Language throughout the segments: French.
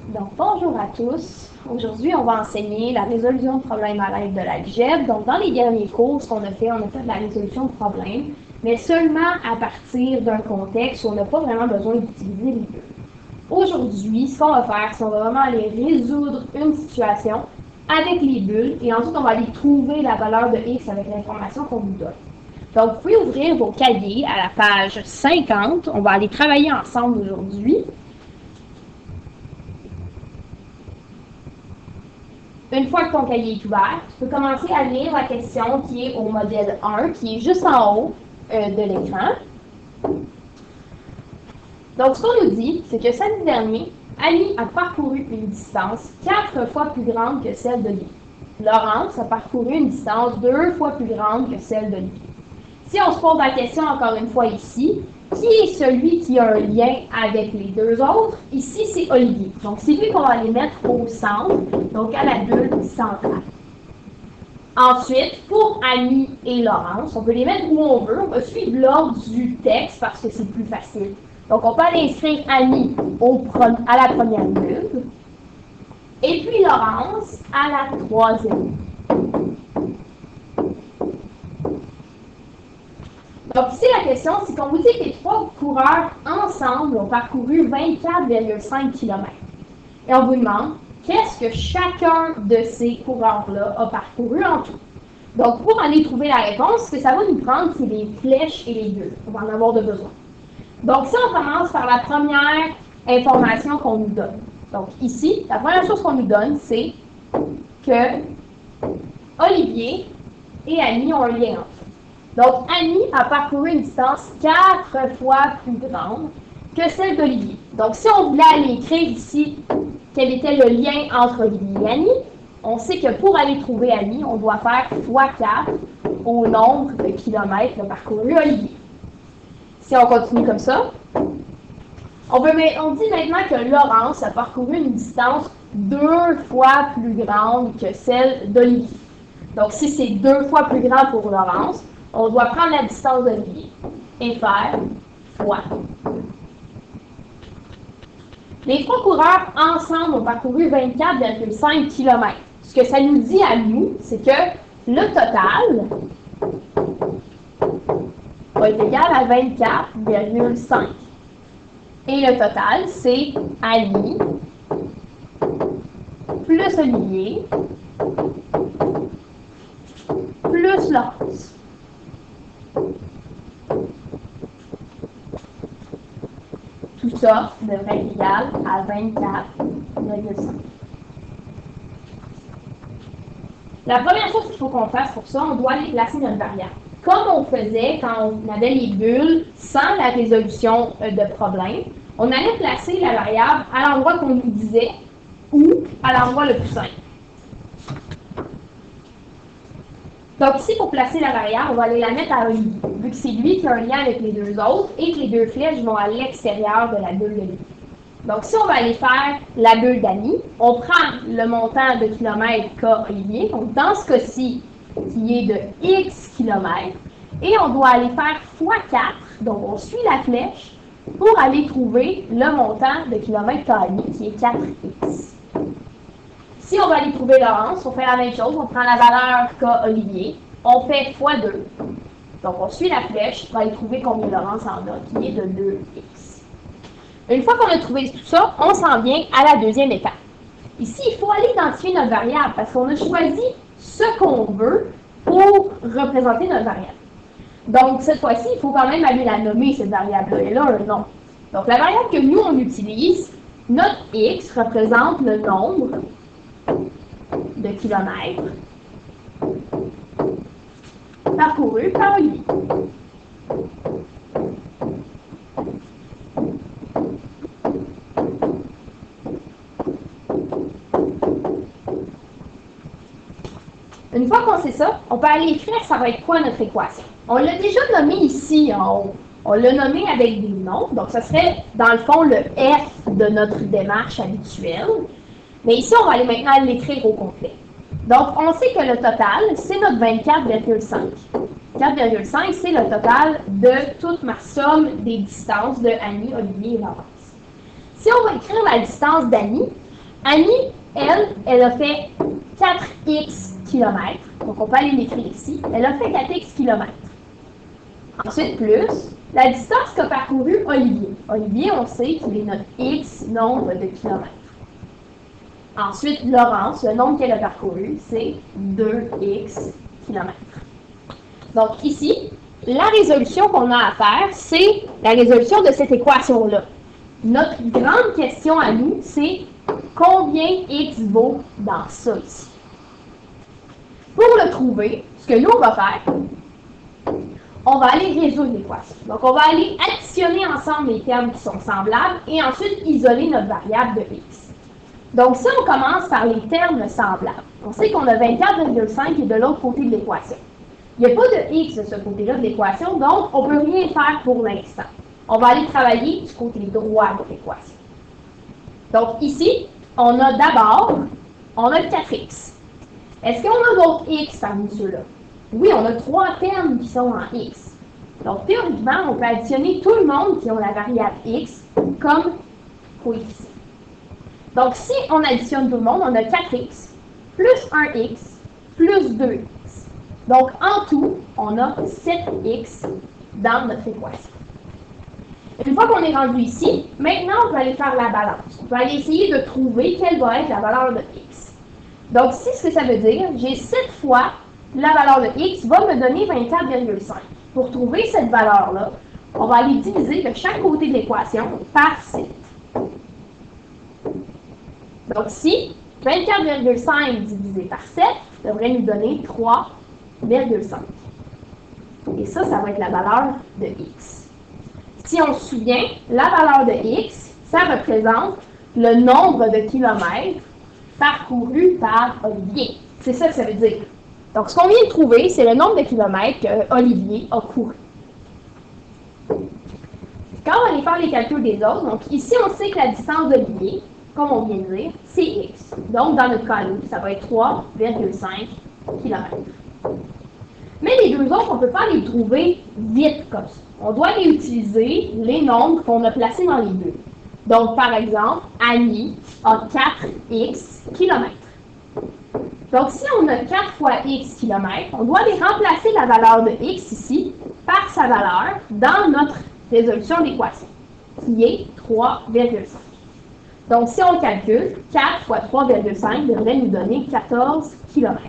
Donc, bonjour à tous. Aujourd'hui, on va enseigner la résolution de problèmes à l'aide de l'algèbre. Donc, dans les derniers cours, ce qu'on a fait de la résolution de problèmes, mais seulement à partir d'un contexte où on n'a pas vraiment besoin d'utiliser les bulles. Aujourd'hui, ce qu'on va faire, c'est qu'on va vraiment aller résoudre une situation avec les bulles et ensuite, on va aller trouver la valeur de x avec l'information qu'on nous donne. Donc, vous pouvez ouvrir vos cahiers à la page 50. On va aller travailler ensemble aujourd'hui. Une fois que ton cahier est ouvert, tu peux commencer à lire la question qui est au modèle 1, qui est juste en haut de l'écran. Donc, ce qu'on nous dit, c'est que samedi dernier, Ali a parcouru une distance 4 fois plus grande que celle d'Olivier. Laurence a parcouru une distance 2 fois plus grande que celle d'Olivier. Si on se pose la question encore une fois ici, qui est celui qui a un lien avec les deux autres? Ici, c'est Olivier. Donc, c'est lui qu'on va aller mettre au centre, donc à la bulle centrale. Ensuite, pour Annie et Laurence, on peut les mettre où on veut. On va suivre l'ordre du texte parce que c'est plus facile. Donc, on peut aller inscrire Annie à la première bulle, et puis Laurence à la troisième. Donc ici, la question, c'est qu'on vous dit que les trois coureurs ensemble ont parcouru 24,5 km. Et on vous demande, qu'est-ce que chacun de ces coureurs-là a parcouru en tout? Donc, pour aller trouver la réponse, ce que ça va nous prendre, c'est les flèches et les bulles. On va en avoir de besoin. Donc, si on commence par la première information qu'on nous donne. Donc, ici, la première chose qu'on nous donne, c'est que Olivier et Annie ont un lien entre eux. Donc, Annie a parcouru une distance 4 fois plus grande que celle d'Olivier. Donc, si on voulait aller écrire ici quel était le lien entre Olivier et Annie, on sait que pour aller trouver Annie, on doit faire x4 au nombre de kilomètres parcouru Olivier. Si on continue comme ça, on dit maintenant que Laurence a parcouru une distance 2 fois plus grande que celle d'Olivier. Donc, si c'est 2 fois plus grand pour Laurence, on doit prendre la distance d'Olivier et faire fois. Les trois coureurs ensemble ont parcouru 24,5 km. Ce que ça nous dit à nous, c'est que le total va être égal à 24,5. Et le total, c'est Annie plus Olivier plus Laurence. Tout ça devrait être égal à 24,5. La première chose qu'il faut qu'on fasse pour ça, on doit aller placer notre variable. Comme on faisait quand on avait les bulles sans la résolution de problème, on allait placer la variable à l'endroit qu'on nous disait ou à l'endroit le plus simple. Donc ici, pour placer la variable, on va aller la mettre à Olivier, vu que c'est lui qui a un lien avec les deux autres et que les deux flèches vont à l'extérieur de la bulle d'Olivier. Donc si on va aller faire la bulle d'Annie, on prend le montant de kilomètres qu'a Olivier, donc dans ce cas-ci, qui est de x kilomètres, et on doit aller faire x4, donc on suit la flèche, pour aller trouver le montant de kilomètres qu'a Annie, qui est 4x. Si on va aller trouver Laurence, on fait la même chose, on prend la valeur qu'a Olivier, on fait x2. Donc on suit la flèche pour aller trouver combien Laurence en a, qui est de 2x. Une fois qu'on a trouvé tout ça, on s'en vient à la deuxième étape. Ici, il faut aller identifier notre variable parce qu'on a choisi ce qu'on veut pour représenter notre variable. Donc cette fois-ci, il faut quand même aller la nommer, cette variable-là. Elle a un nom. Donc la variable que nous, on utilise, notre x représente le nombre de kilomètres parcourus par Olivier. Une fois qu'on sait ça, on peut aller écrire ça va être quoi notre équation. On l'a déjà nommé ici en haut. On l'a nommé avec des noms, donc ça serait dans le fond le F de notre démarche habituelle. Mais ici, on va aller maintenant l'écrire au complet. Donc, on sait que le total, c'est notre 24,5. 4,5, c'est le total de toute ma somme des distances de Annie, Olivier et Laurence. Si on va écrire la distance d'Annie, Annie, elle a fait 4x kilomètres. Donc, on peut aller l'écrire ici. Elle a fait 4x kilomètres. Ensuite, plus la distance qu'a parcouru Olivier. Olivier, on sait qu'il est notre x nombre de kilomètres. Ensuite, Laurence, le nombre qu'elle a parcouru, c'est 2x kilomètres. Donc, ici, la résolution qu'on a à faire, c'est la résolution de cette équation-là. Notre grande question à nous, c'est combien x vaut dans ça ici. Pour le trouver, ce que nous, on va faire, on va aller résoudre l'équation. Donc, on va aller additionner ensemble les termes qui sont semblables et ensuite isoler notre variable de x. Donc, si on commence par les termes semblables, on sait qu'on a 24,5 qui est de l'autre côté de l'équation. Il n'y a pas de x de ce côté-là de l'équation, donc on ne peut rien faire pour l'instant. On va aller travailler du côté droit de l'équation. Donc, ici, on a d'abord, on a 4x. Est-ce qu'on a d'autres x parmi ceux-là? Oui, on a 3 termes qui sont en x. Donc, théoriquement, on peut additionner tout le monde qui ont la variable x comme coefficient. Donc, si on additionne tout le monde, on a 4x plus 1x plus 2x. Donc, en tout, on a 7x dans notre équation. Une fois qu'on est rendu ici, maintenant, on peut aller faire la balance. On peut aller essayer de trouver quelle va être la valeur de x. Donc, ici, ce que ça veut dire, j'ai 7 fois la valeur de x va me donner 24,5. Pour trouver cette valeur-là, on va aller diviser de chaque côté de l'équation par 7. Donc, ici, 24,5 divisé par 7 devrait nous donner 3,5. Et ça va être la valeur de x. Si on se souvient, la valeur de x, ça représente le nombre de kilomètres parcourus par Olivier. C'est ça que ça veut dire. Donc, ce qu'on vient de trouver, c'est le nombre de kilomètres que Olivier a couru. Quand on va aller faire les calculs des autres, donc ici, on sait que la distance d'Olivier, comme on vient de dire, c'est x. Donc, dans notre cas, ça va être 3,5 km. Mais les deux autres, on ne peut pas les trouver vite comme ça. On doit les utiliser, les nombres qu'on a placés dans les deux. Donc, par exemple, Annie a 4x kilomètres. Donc, si on a 4 fois x kilomètres, on doit les remplacer la valeur de x ici par sa valeur dans notre résolution d'équation, qui est 3,5. Donc, si on calcule, 4 fois 3,5 devrait nous donner 14 km.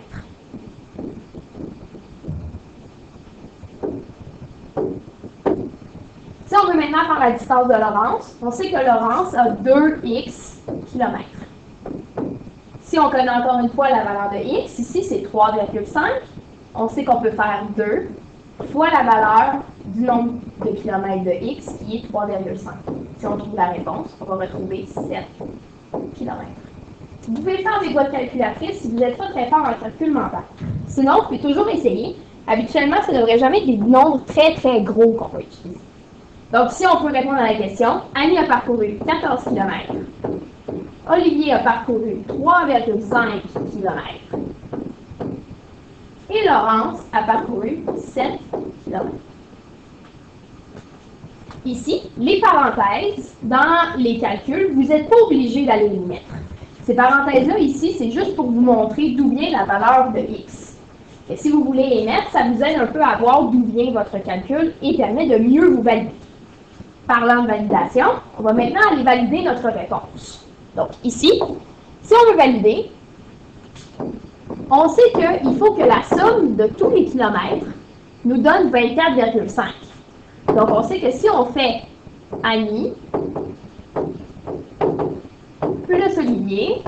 Si on veut maintenant faire la distance de Laurence, on sait que Laurence a 2x km. Si on connaît encore une fois la valeur de x, ici c'est 3,5, on sait qu'on peut faire 2 fois la valeur du nombre de kilomètres de x, qui est 3,5. Si on trouve la réponse, on va retrouver 7 km. Vous pouvez faire avec votre calculatrice si vous n'êtes pas très fort en calcul mental. Sinon, vous pouvez toujours essayer. Habituellement, ça ne devrait jamais être des nombres très très gros qu'on va utiliser. Donc, si on peut répondre à la question, Annie a parcouru 14 km. Olivier a parcouru 3,5 km. Et Laurence a parcouru 7 km. Ici, les parenthèses, dans les calculs, vous n'êtes pas obligé d'aller les mettre. Ces parenthèses-là, ici, c'est juste pour vous montrer d'où vient la valeur de x. Et si vous voulez les mettre, ça vous aide un peu à voir d'où vient votre calcul et permet de mieux vous valider. Parlant de validation, on va maintenant aller valider notre réponse. Donc, ici, si on veut valider, on sait qu'il faut que la somme de tous les kilomètres nous donne 24,5. Donc, on sait que si on fait Annie plus Olivier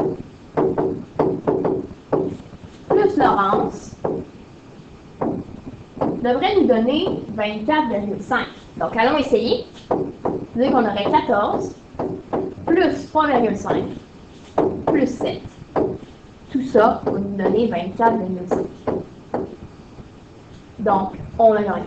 plus Laurence devrait nous donner 24,5. Donc, allons essayer. C'est-à-dire qu'on aurait 14 plus 3,5 plus 7. Tout ça va nous donner 24,5. Donc, on a gagné.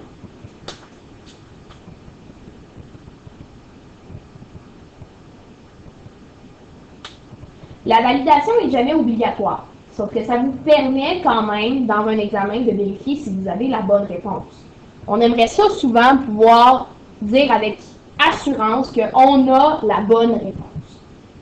La validation n'est jamais obligatoire, sauf que ça vous permet quand même, dans un examen, de vérifier si vous avez la bonne réponse. On aimerait ça souvent pouvoir dire avec assurance qu'on a la bonne réponse.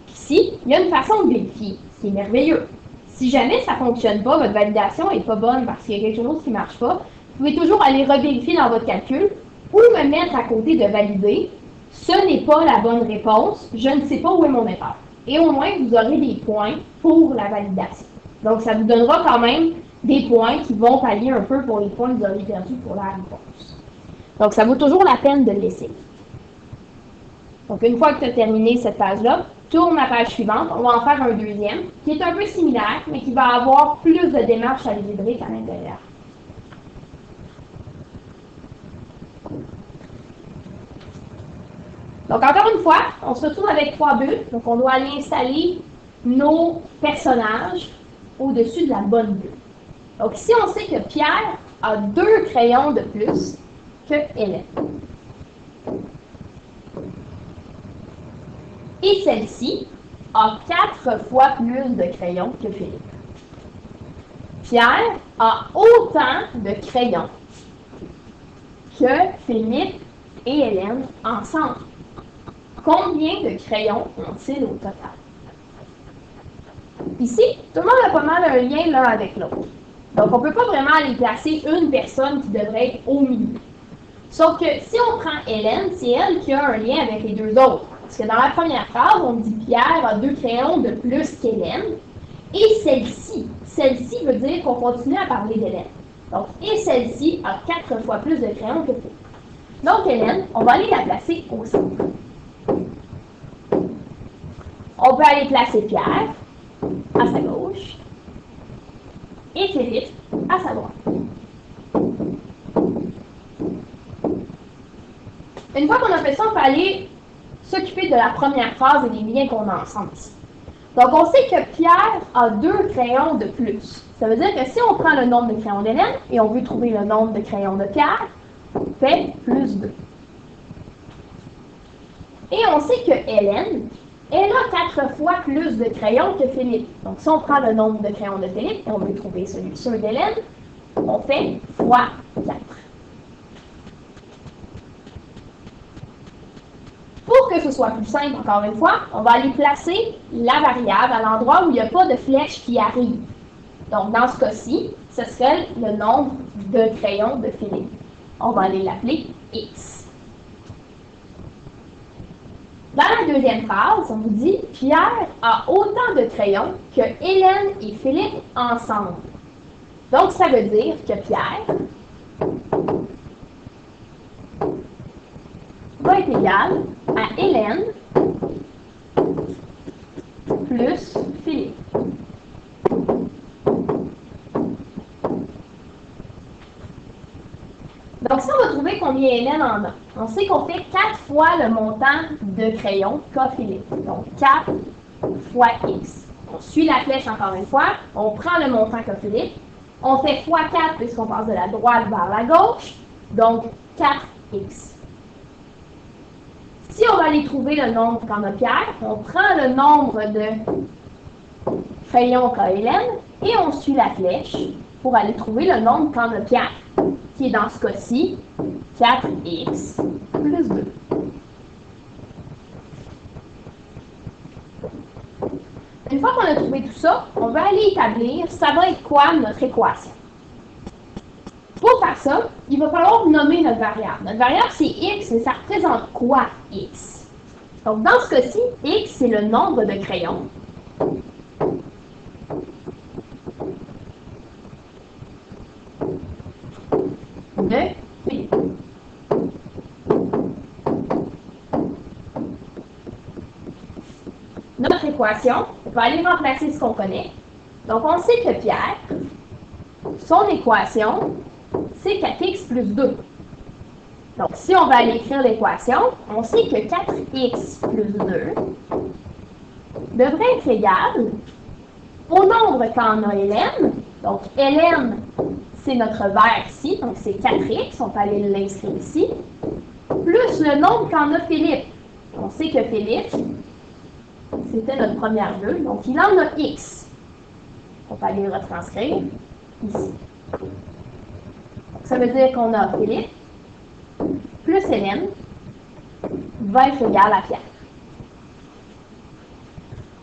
Ici, il y a une façon de vérifier, ce qui est merveilleux. Si jamais ça ne fonctionne pas, votre validation n'est pas bonne parce qu'il y a quelque chose qui ne marche pas, vous pouvez toujours aller revérifier dans votre calcul ou me mettre à côté de valider. Ce n'est pas la bonne réponse, je ne sais pas où est mon erreur. Et au moins, vous aurez des points pour la validation. Donc, ça vous donnera quand même des points qui vont pallier un peu pour les points que vous aurez perdus pour la réponse. Donc, ça vaut toujours la peine de l'essayer. Donc, une fois que tu as terminé cette page-là, tourne la page suivante. On va en faire un deuxième, qui est un peu similaire, mais qui va avoir plus de démarches algébriques à l'intérieur. Donc, encore une fois, on se retrouve avec 3 bulles. Donc, on doit aller installer nos personnages au-dessus de la bonne bulle. Donc, ici, on sait que Pierre a 2 crayons de plus que Hélène. Et celle-ci a 4 fois plus de crayons que Philippe. Pierre a autant de crayons que Philippe et Hélène ensemble. Combien de crayons ont-ils au total? Ici, tout le monde a pas mal un lien l'un avec l'autre. Donc, on ne peut pas vraiment aller placer une personne qui devrait être au milieu. Sauf que si on prend Hélène, c'est elle qui a un lien avec les 2 autres. Parce que dans la première phrase, on dit Pierre a 2 crayons de plus qu'Hélène. Et celle-ci veut dire qu'on continue à parler d'Hélène. Donc, et celle-ci a 4 fois plus de crayons que Philippe. Donc, Hélène, on va aller la placer au centre. On peut aller placer Pierre à sa gauche et Philippe à sa droite. Une fois qu'on a fait ça, on peut aller s'occuper de la première phrase et des liens qu'on a ensemble ici. Donc, on sait que Pierre a 2 crayons de plus. Ça veut dire que si on prend le nombre de crayons d'Hélène et on veut trouver le nombre de crayons de Pierre, on fait plus 2. Et on sait que Hélène, elle a 4 fois plus de crayons que Philippe. Donc, si on prend le nombre de crayons de Philippe et on veut trouver celui d'Hélène, on fait fois 4. Pour que ce soit plus simple, encore une fois, on va aller placer la variable à l'endroit où il n'y a pas de flèche qui arrive. Donc, dans ce cas-ci, ce serait le nombre de crayons de Philippe. On va aller l'appeler X. Dans la deuxième phrase, on vous dit « Pierre a autant de crayons que Hélène et Philippe ensemble. » Donc, ça veut dire que Pierre va être égal à Hélène plus Philippe. Donc, si on va trouver combien Hélène en a, on sait qu'on fait 4 fois le montant de crayon qu'a Philippe. Donc, 4 fois X. On suit la flèche encore une fois, on prend le montant qu'a Philippe, on fait fois 4 puisqu'on passe de la droite vers la gauche, donc 4X. Si on va aller trouver le nombre qu'en a Pierre, on prend le nombre de crayons qu'a Hélène et on suit la flèche pour aller trouver le nombre qu'en a Pierre, qui est dans ce cas-ci 4x plus 2. Une fois qu'on a trouvé tout ça, on va aller établir ça va être quoi notre équation. Pour faire ça, il va falloir nommer notre variable. Notre variable, c'est x, mais ça représente quoi, x? Donc, dans ce cas-ci, x, c'est le nombre de crayons. De Philippe. Notre équation va aller remplacer ce qu'on connaît. Donc, on sait que Pierre, son équation, c'est 4x plus 2. Donc, si on va aller écrire l'équation, on sait que 4x plus 2 devrait être égal au nombre qu'en a Hélène. Donc, Hélène, c'est notre vert ici, donc c'est 4x, on peut aller l'inscrire ici, plus le nombre qu'en a Philippe. On sait que Philippe, c'était notre première bulle, donc il en a x. On peut aller le retranscrire ici. Donc, ça veut dire qu'on a Philippe plus Hélène va être égal à Pierre.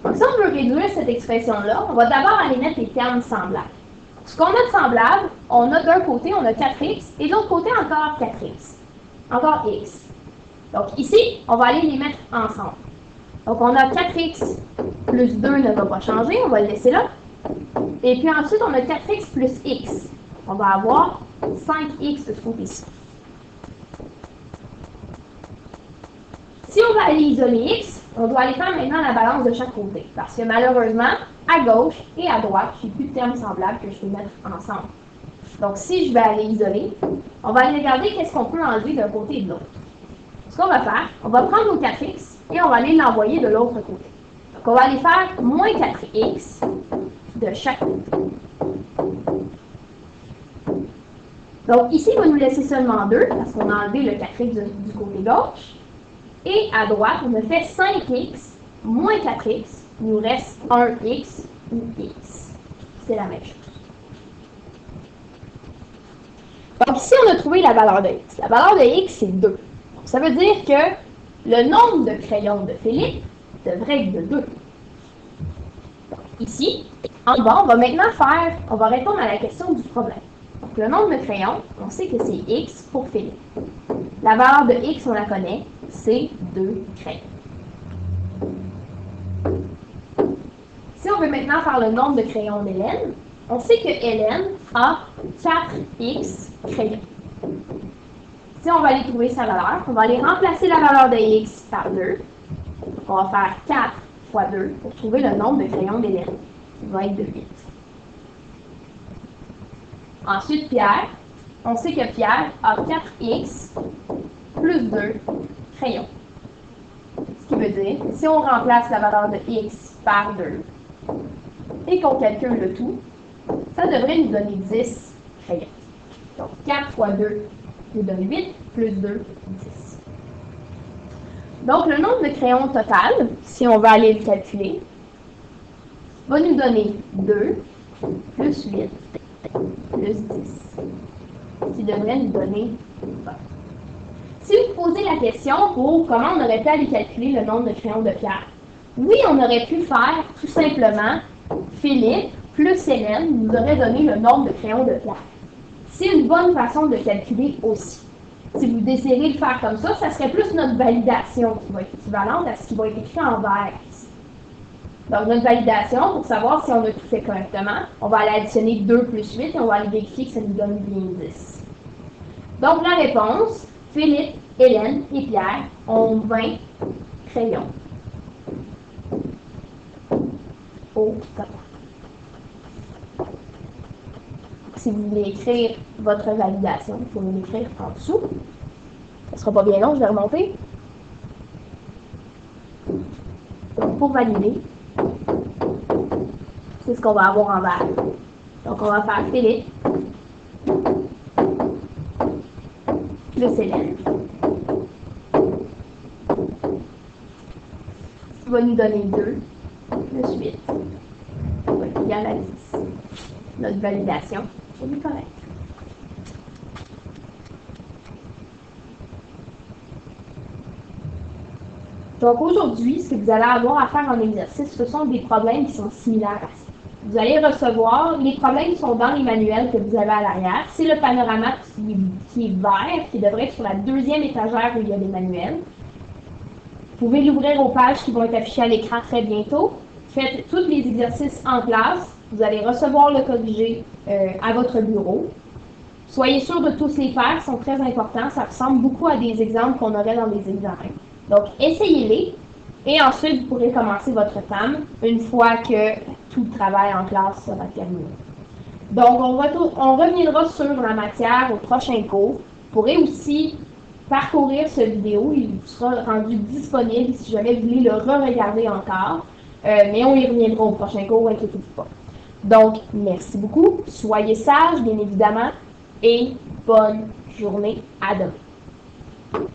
Donc, si on veut réduire cette expression-là, on va d'abord aller mettre les termes semblables. Ce qu'on a de semblable, on a d'un côté, on a 4x, et de l'autre côté, encore 4x. Encore x. Donc ici, on va aller les mettre ensemble. Donc on a 4x plus 2 ne va pas changer, on va le laisser là. Et puis ensuite, on a 4x plus x. On va avoir 5x de ce côté-ci. Si on va aller isoler x, on doit aller faire maintenant la balance de chaque côté. Parce que malheureusement, à gauche et à droite, je n'ai plus de termes semblables que je peux mettre ensemble. Donc si je vais aller isoler, on va aller regarder qu'est-ce qu'on peut enlever d'un côté et de l'autre. Ce qu'on va faire, on va prendre nos 4x et on va aller l'envoyer de l'autre côté. Donc on va aller faire moins 4x de chaque côté. Donc ici, il va nous laisser seulement 2 parce qu'on a enlevé le 4x du côté gauche. Et à droite, on a fait 5x moins 4x. Il nous reste 1x ou x. C'est la même chose. Donc ici, on a trouvé la valeur de x. La valeur de x, c'est 2. Donc, ça veut dire que le nombre de crayons de Philippe devrait être de 2. Donc, ici, en bas, on va maintenant on va répondre à la question du problème. Donc, le nombre de crayons, on sait que c'est x pour Philippe. La valeur de x, on la connaît, c'est 2 crayons. Si on veut maintenant faire le nombre de crayons d'Hélène, on sait que Hélène a 4x crayons. Si on va aller trouver sa valeur, on va aller remplacer la valeur de x par 2. Donc, on va faire 4 fois 2 pour trouver le nombre de crayons d'Hélène, qui va être de 8. Ensuite, Pierre, on sait que Pierre a 4x plus 2 crayons. Ce qui veut dire, si on remplace la valeur de x par 2 et qu'on calcule le tout, ça devrait nous donner 10 crayons. Donc 4 fois 2 nous donne 8, plus 2, 10. Donc le nombre de crayons total, si on va aller le calculer, va nous donner 2 plus 8 plus 10, qui devrait nous donner 20. Si vous posez la question pour comment on aurait pu aller calculer le nombre de crayons de Pierre, oui, on aurait pu faire tout simplement Philippe plus Hélène nous aurait donné le nombre de crayons de Pierre. C'est une bonne façon de calculer aussi. Si vous désirez le faire comme ça serait plus notre validation qui va être équivalente à ce qui va être écrit en vert ici. Donc, notre validation, pour savoir si on a tout fait correctement, on va aller additionner 2 plus 8 et on va aller vérifier que ça nous donne bien 10. Donc, la réponse, Philippe, Hélène et Pierre ont 20 crayons au total. Si vous voulez écrire votre validation, il faut l'écrire en dessous. Ça ne sera pas bien long, je vais remonter. Donc, pour valider, c'est ce qu'on va avoir en vert. Donc, on va faire Philippe plus Hélène. Ça va nous donner 2 plus 8. Ça va être égal à 10. Notre validation est correcte. Donc aujourd'hui, ce que vous allez avoir à faire en exercice, ce sont des problèmes qui sont similaires à ça. Vous allez recevoir, les problèmes qui sont dans les manuels que vous avez à l'arrière. C'est le panorama qui est vert, qui devrait être sur la deuxième étagère où il y a des manuels. Vous pouvez l'ouvrir aux pages qui vont être affichées à l'écran très bientôt. Faites tous les exercices en classe. Vous allez recevoir le corrigé à votre bureau. Soyez sûr de tous les faire, ils sont très importants. Ça ressemble beaucoup à des exemples qu'on aurait dans les examens. Donc, essayez-les et ensuite, vous pourrez commencer votre TAM une fois que tout le travail en classe sera terminé. Donc, on reviendra sur la matière au prochain cours. Vous pourrez aussi parcourir cette vidéo. Il vous sera rendu disponible si jamais vous voulez le re-regarder encore. Mais on y reviendra au prochain cours, inquiétez-vous pas. Donc, merci beaucoup. Soyez sages, bien évidemment, et bonne journée. À demain.